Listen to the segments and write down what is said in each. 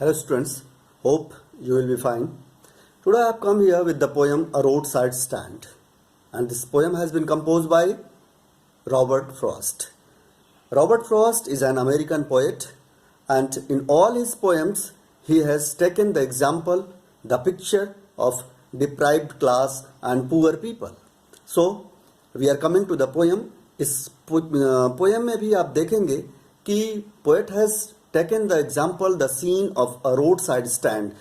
Hello students, hope you will be fine. Today I have come here with the poem A Roadside Stand, and this poem has been composed by Robert Frost. Robert Frost is an American poet, and in all his poems he has taken the example, the picture of deprived class and poor people. So we are coming to the poem. इस poem में भी आप देखेंगे कि poet has taken the example, the scene of a roadside stand.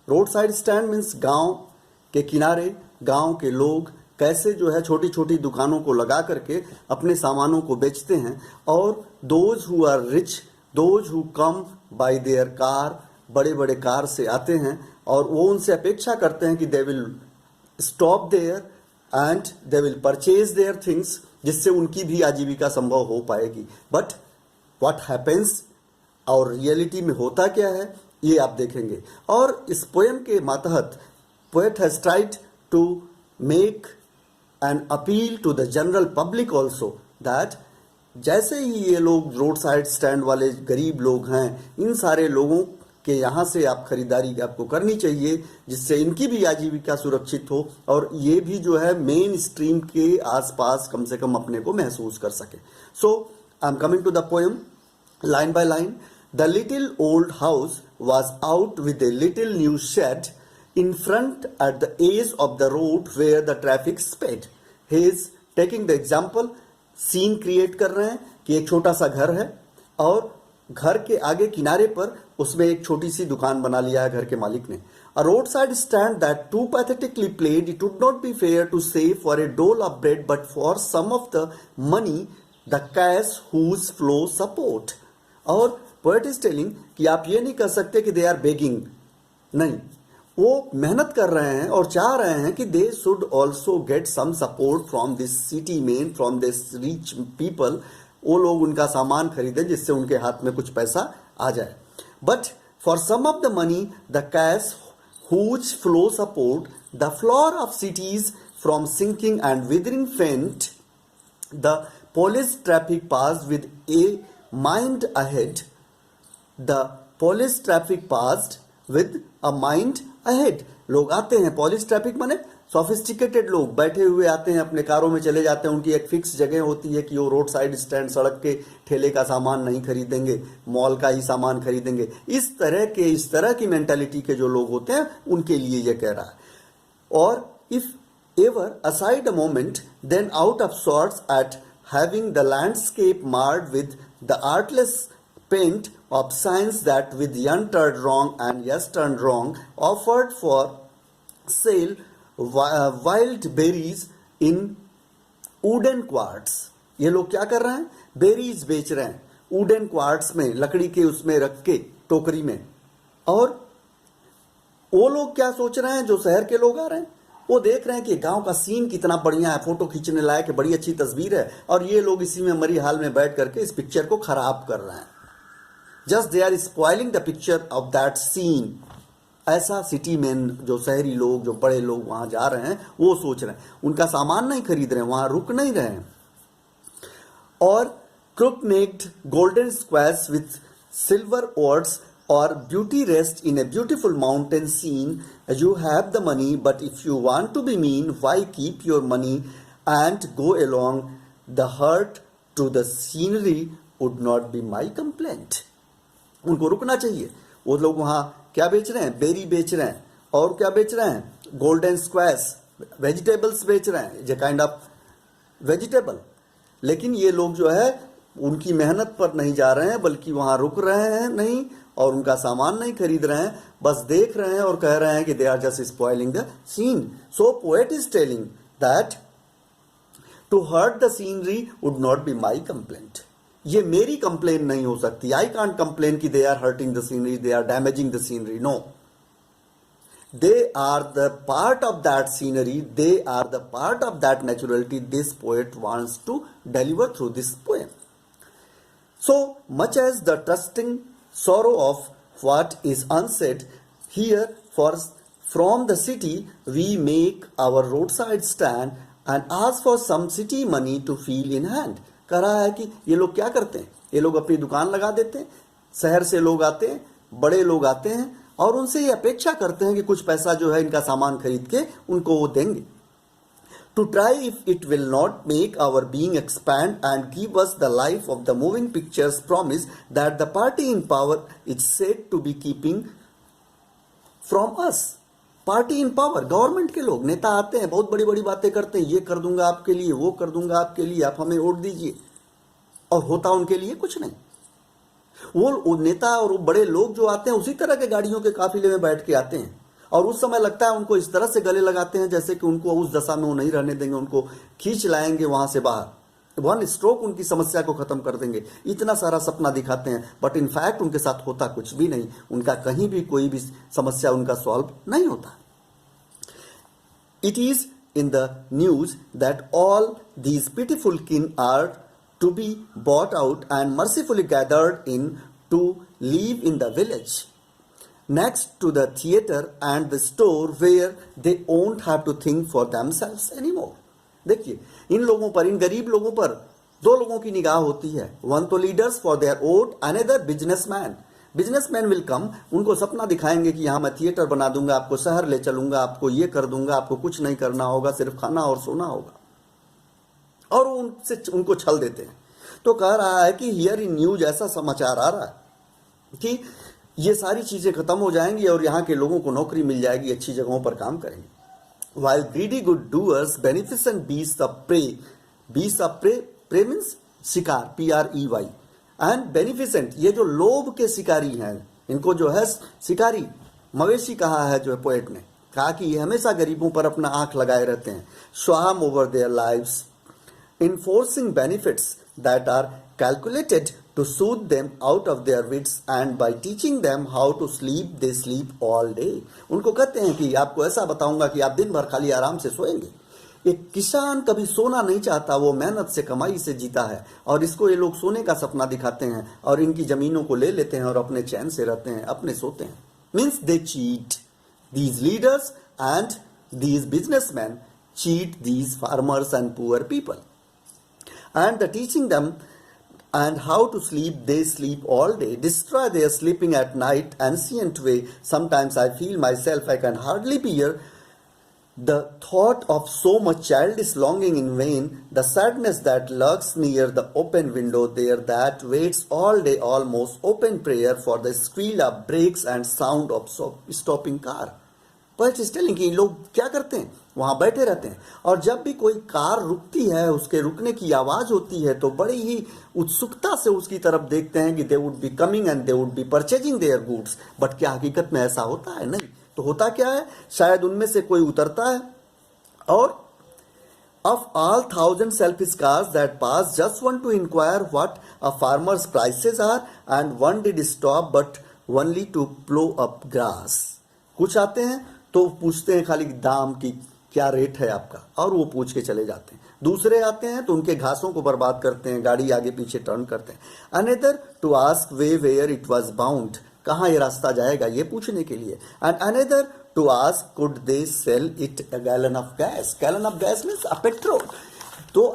Roadside stand means गांव के किनारे गांव के लोग कैसे जो है छोटी छोटी दुकानों को लगा करके अपने सामानों को बेचते हैं, और those who are rich, those who come by their car, बड़े बड़े कार से आते हैं और वो उनसे अपेक्षा करते हैं कि they will stop there and they will purchase their things, जिससे उनकी भी आजीविका संभव हो पाएगी. बट what happens और रियलिटी में होता क्या है ये आप देखेंगे. और इस पोएम के मातहत poet has tried to make an appeal to the general public also that जैसे ही ये लोग रोड साइड स्टैंड वाले गरीब लोग हैं, इन सारे लोगों के यहाँ से आप खरीदारी आपको करनी चाहिए, जिससे इनकी भी आजीविका सुरक्षित हो और ये भी जो है मेन स्ट्रीम के आसपास कम से कम अपने को महसूस कर सके. So I am coming to the poem line by line. The little old house was out with a little new shed in front at the edge of the road where the traffic sped. He is taking the example, scene create कर रहे हैं कि एक छोटा सा घर है और घर के आगे किनारे पर उसमें एक छोटी सी दुकान बना लिया है घर के मालिक ने. A roadside stand that too pathetically played, it would not be fair to say for a dole of bread, but for some of the money, the cash whose flow support. और पोएट इज टेलिंग कि आप ये नहीं कर सकते कि they are begging, नहीं, वो मेहनत कर रहे हैं और चाह रहे हैं कि they should also get some support from this city man, from this rich people. वो लोग उनका सामान खरीदें जिससे उनके हाथ में कुछ पैसा आ जाए. But for some of the money the cash whose flow support the floor of cities from sinking and withering faint the police traffic pass with a mind ahead. The police traffic passed with a mind ahead. लोग आते हैं, police traffic माने sophisticated लोग बैठे हुए आते हैं, अपने कारों में चले जाते हैं. उनकी एक फिक्स जगह होती है कि वो रोड साइड स्टैंड, सड़क के ठेले का सामान नहीं खरीदेंगे, मॉल का ही सामान खरीदेंगे. इस तरह की मेंटालिटी के जो लोग होते हैं उनके लिए ये कह रहा है. और if ever aside a moment then out of sorts at having the landscape marred with the artless paint of signs that with young turned wrong and yes turned wrong offered for sale wild berries in wooden quarts. ये लोग क्या कर रहे हैं? Berries बेच रहे हैं wooden quartz में, लकड़ी के उसमें रख के टोकरी में. और वो लोग क्या सोच रहे हैं? जो शहर के लोग आ रहे हैं वो देख रहे हैं कि गांव का सीन कितना बढ़िया है, फोटो खींचने लायक है, बड़ी अच्छी तस्वीर है, और ये लोग इसी में मरी हाल में बैठ करके इस पिक्चर को खराब कर रहे हैं. Just they are spoiling the picture of that scene. ऐसा सिटी मैन, जो शहरी लोग, जो बड़े लोग वहां जा रहे हैं, वो सोच रहे हैं. उनका सामान नहीं खरीद रहे हैं, वहां रुक नहीं रहे हैं. और crook necked golden squires with silver hoards or beauty rest in a beautiful mountain scene. You have the money, but if you want to be mean, why keep your money and go along? The hurt to the scenery would not be my complaint. उनको रुकना चाहिए. वो लोग वहाँ क्या बेच रहे हैं? बेरी बेच रहे हैं. और क्या बेच रहे हैं? गोल्डन स्क्वायर्स, वेजिटेबल्स बेच रहे हैं, ये काइंड ऑफ वेजिटेबल. लेकिन ये लोग जो है उनकी मेहनत पर नहीं जा रहे हैं, बल्कि वहाँ रुक रहे हैं नहीं और उनका सामान नहीं खरीद रहे हैं, बस देख रहे हैं और कह रहे हैं कि they are just spoiling the scene. So poet is telling that to hurt the scenery would not be my complaint. ये मेरी कंप्लेन नहीं हो सकती. आई कांट कंप्लेन कि they are hurting the scenery, they are damaging the scenery. No, they are the part of that scenery, they are the part of that naturality this poet wants to deliver through this poem. So much as the trusting sorrow of what is unsaid, here from the city we make our roadside stand and ask for some city money to feel in hand. कह रहा है कि ये लोग क्या करते हैं? ये लोग अपनी दुकान लगा देते हैं, शहर से लोग आते हैं, बड़े लोग आते हैं और उनसे ये अपेक्षा करते हैं कि कुछ पैसा जो है इनका सामान खरीद के उनको वो देंगे. To try if it will not make our being expand and give us the life of the moving pictures promise that the party in power is said to be keeping from us. Party in power, government के लोग, नेता आते हैं, बहुत बड़ी बड़ी बातें करते हैं, ये कर दूंगा आपके लिए, वो कर दूंगा आपके लिए, आप हमें वोट दीजिए, और होता उनके लिए कुछ नहीं. वो नेता और वो बड़े लोग जो आते हैं उसी तरह के गाड़ियों के काफिले में बैठ के आते हैं और उस समय लगता है उनको इस तरह से गले लगाते हैं जैसे कि उनको उस दशा में वो नहीं रहने देंगे, उनको खींच लाएंगे वहां से बाहर, वन स्ट्रोक उनकी समस्या को खत्म कर देंगे. इतना सारा सपना दिखाते हैं, बट इनफैक्ट उनके साथ होता कुछ भी नहीं. उनका कहीं भी कोई भी समस्या उनका सॉल्व नहीं होता. It is in the news that all these pitiful kin are to be bought out and mercifully gathered in to live in the village next to the theater and the store where they won't have to think for themselves anymore. देखिए, इन लोगों पर, इन गरीब लोगों पर दो लोगों की निगाह होती है. वन तो leaders for their vote, another businessman. Businessman will come, उनको सपना दिखाएंगे कि यहाँ मैं थिएटर बना दूंगा, आपको शहर ले चलूंगा, आपको ये कर दूंगा, आपको कुछ नहीं करना होगा, सिर्फ खाना और सोना होगा, और उनसे उनको छल देते हैं. तो कह रहा है कि हियर इन न्यूज ऐसा समाचार आ रहा है कि ये सारी चीजें खत्म हो जाएंगी और यहाँ के लोगों को नौकरी मिल जाएगी, अच्छी जगहों पर काम करेंगे. While greedy good doers, beneficent beasts of prey means शिकार, PREY, एंड बेनिफिसेंट, ये जो लोभ के शिकारी हैं, इनको जो है शिकारी मवेशी कहा है जो है पोएट ने, कहा कि ये हमेशा गरीबों पर अपना आंख लगाए रहते हैं. Swarm over their lives, enforcing benefits that are calculated to soothe them out of their wits, and by teaching them how to sleep they sleep all day. उनको कहते हैं कि आपको ऐसा बताऊंगा कि आप दिन भर खाली आराम से सोएंगे. एक किसान कभी सोना नहीं चाहता, वो मेहनत से कमाई से जीता है, और इसको ये लोग सोने का सपना दिखाते हैं और इनकी जमीनों को ले लेते हैं और अपने चैन से रहते हैं, अपने सोते हैं. Means they cheat, these leaders and these businessman cheat these farmers and poor people. And the teaching them and how to sleep, they sleep all day, destroy their sleeping at night, ancient way. Sometimes I feel myself I can hardly bear the thought of so much childish longing in vain, the sadness that lurks near the open window there, that waits all day almost open prayer for the squeal of brakes and sound of stopping car. Poet is telling कि लोग क्या करते हैं, वहां बैठे रहते हैं, और जब भी कोई कार रुकती है, उसके रुकने की आवाज होती है, तो बड़ी ही उत्सुकता से उसकी तरफ देखते हैं कि they would be coming and they would be purchasing their goods. But क्या हकीकत में ऐसा होता है? नहीं. तो होता क्या है, शायद उनमें से कोई उतरता है और of all thousand selfish cars that pass, just one to inquire what a farmer's prices are, and one did stop but only to plow up grass. कुछ आते हैं तो पूछते हैं खाली दाम की, क्या रेट है आपका, और वो पूछ के चले जाते हैं. दूसरे आते हैं तो उनके घासों को बर्बाद करते हैं, गाड़ी आगे पीछे टर्न करते हैं. Another to ask way where it was bound, कहाँ ये रास्ता जाएगा ये पूछने के लिए. And another to ask could they sell it a gallon of gas. Gallon of gas means a petrol. तो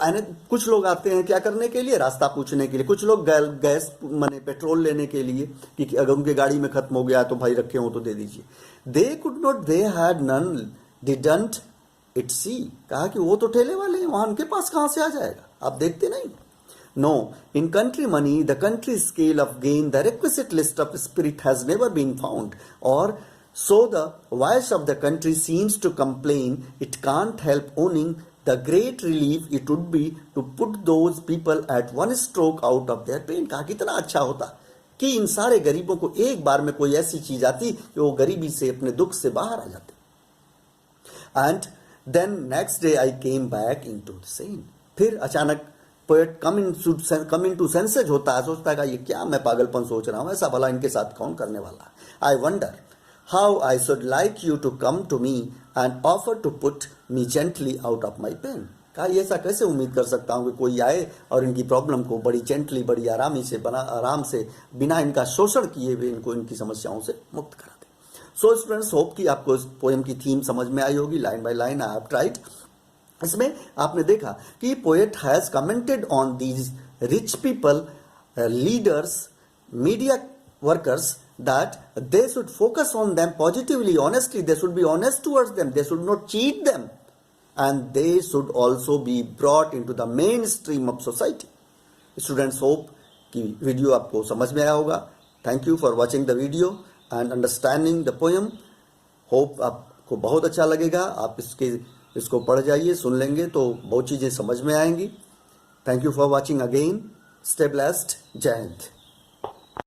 कुछ लोग आते हैं क्या करने के लिए, रास्ता पूछने के लिए. कुछ लोग गैस माने पेट्रोल लेने के लिए कि अगर उनके गाड़ी में खत्म हो गया तो भाई रखे हो तो दे दीजिए. They could not, they had none, didn't it see. कहा कि वो तो ठेले वाले हैं, वहां उनके पास कहां से आ जाएगा, आप देखते नहीं. No, in country money, the country scale of gain, the requisite list of spirit has never been found. Or so the voice of the country seems to complain, it can't help owning the great relief it would be to put those people at one stroke out of their pain. कहा कितना अच्छा होता कि इन सारे गरीबों को एक बार में कोई ऐसी चीज आती कि वो गरीबी से, अपने दुख से बाहर आ जाते. And then next day I came back into the scene. फिर अचानक poet come into senses होता है, सोचता है ये क्या मैं पागलपन सोच रहा हूं, ऐसा भला इनके साथ कौन करने वाला. I wonder how I should like you to come to me and offer to put me gently out of my pain. कहा ऐसा कैसे उम्मीद कर सकता हूं कि कोई आए और इनकी प्रॉब्लम को बड़ी जेंटली, बड़ी आराम से बिना इनका शोषण किए हुए इनको इनकी समस्याओं से मुक्त करा दे. सो स्टूडेंट्स, होप कि आपको इस पोएम की थीम समझ में आई होगी. Line by line I have tried. इसमें आपने देखा कि poet has commented on these rich people, leaders, media workers that they should focus on them positively, honestly. They should be honest towards them. They should not cheat them. And they should also be brought into the mainstream of society. Students, hope कि video आपको समझ में आया होगा. Thank you for watching the video and understanding the poem. Hope आपको बहुत अच्छा लगेगा. आप इसको पढ़ जाइए, सुन लेंगे तो बहुत चीज़ें समझ में आएंगी. Thank you for watching again. Stay blessed. जय हिंद.